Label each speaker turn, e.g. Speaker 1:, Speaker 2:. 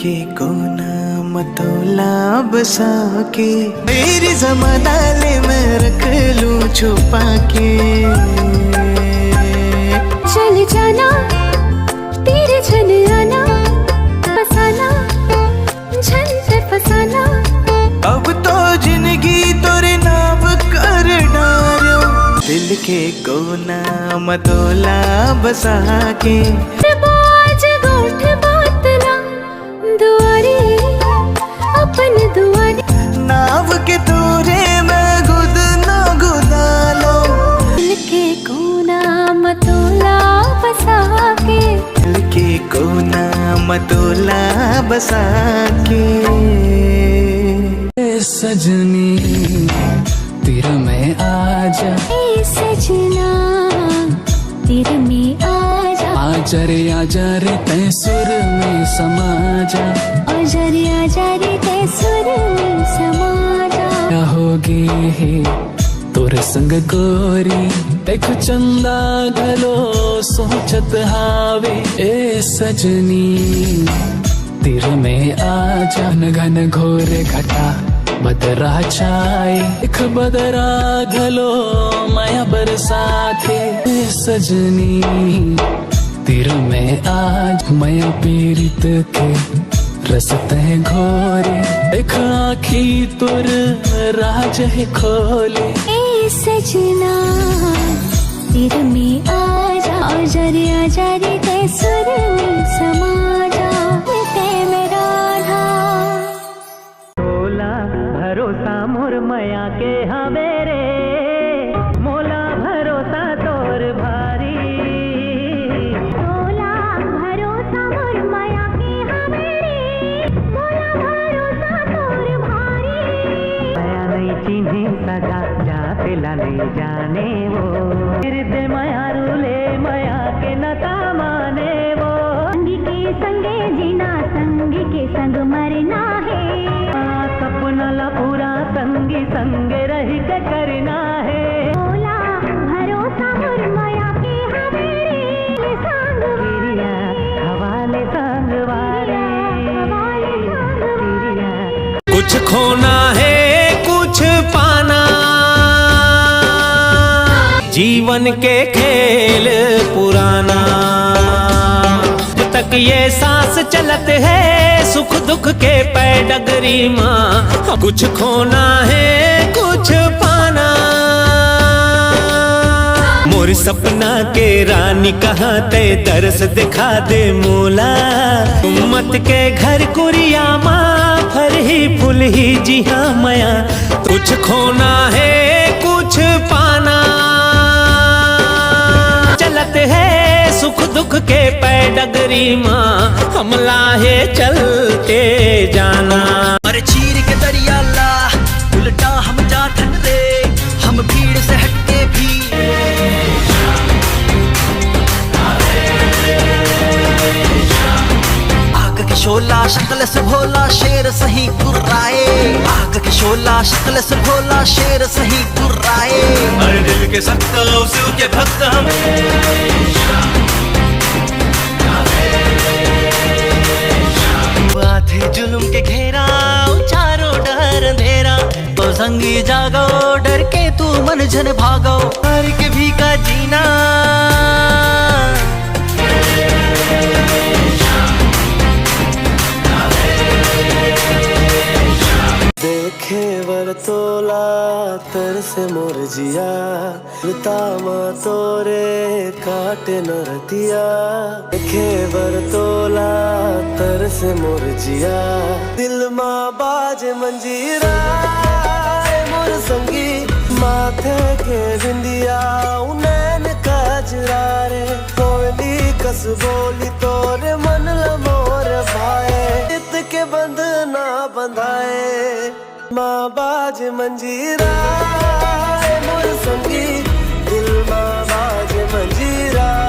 Speaker 1: के कोना मतोला बसा के मेरी जमादाले में रख लूं छुपा के।
Speaker 2: चल जाना तेरे झन आना, फसाना झन से फसाना।
Speaker 1: अब तो जिंदगी तोरे नाम कर डालो, दिल के कोना मतोला बसा के।
Speaker 2: आज गोठ बातला दुआरे अपन दुआरे,
Speaker 1: नाव के तोरे मैं गुद ना गुदालो,
Speaker 2: दिल के कोना मतोला बसा के।
Speaker 1: दिल के कोना मतोला बसा के।
Speaker 3: सजनी तेरे में आजा,
Speaker 2: ए सजना तेरे में आजा।
Speaker 3: आजा रे तै सुर में समा जा,
Speaker 2: आजा रे तै सुर में समा जा।
Speaker 3: क्या होगी है तोरे संग गोरी, देखो चंदा गलो सोचत हावे। ए सजनी तेरे में आजा, घन घन घोर घटा बदरा छाए, एक बदरा घलो माया बरसाते। सजनी तेरे में आज माया पीड़ित के रसते घोरे, एक आखी तुर राज है खोले।
Speaker 2: ए सजना तेरे में आजा, आजा रे तै सुर में समा जा। ते मेरा राधा
Speaker 1: भरोसा मोर मया के हवेरे, मोला भरोसा तोर भारी।
Speaker 2: मोला भरोसा मोर माया के हवेरे, मोला भरोसा तोर भारी।
Speaker 1: मया नहीं चिन्हे सजा जाते ला नहीं जाने वो, हृदय मया रूले मया के नता माने वो।
Speaker 2: संगी के संगे जीना, संगी के संग मरना है।
Speaker 1: सपना ला पूरा संगी संग रही के करना है।
Speaker 2: मोला भरोसा मोर माया के हवेरे, संग
Speaker 1: गिरिया हवाले संग वारे, गिरिया। कुछ खोना है कुछ पाना, जीवन के खेल पुराना। जब तक ये सांस चलत है सुख दुख के पैडगरी माँ, कुछ खोना है कुछ पाना। मोर सपना के रानी कहाँ ते दरस दिखा दे मोला, उम्मत के घर कुरिया माँ फर ही फूल ही जी हाँ मया। कुछ खोना है कुछ पाना, चलत है सुख दुख के पैडगरी माँ, हमला है चलते जाना।
Speaker 4: अरे चीर के दरिया ला उल्टा हम जा ठंडे, हम भीड़ से हटके भी। आग के शोला शक्ल से भोला शेर सही गुर्राए, आग के शोला शक्ल से भोला शेर सही गुर्राए।
Speaker 5: अरे दिल के सख्त उसी के भक्त हम,
Speaker 4: आधे जुल्म के घेरा चारों डर अंधेरा। तो संगी जागो डर के तू मन झन भागो, डर के भी का जीना।
Speaker 1: देखे वर तोला तर से मोर जिया, तामा तोरे काटे न रतिया। देखे वर तोला तर से मोर जिया, दिल माँ बाज मंजीरा। मोर संगी माथे के बिंदिया, उनैन कजरा रे। कोयली कस बोली तोरे मन मोर भाए, इत के बंध ना बंधाए। माँ बाज मंजीरा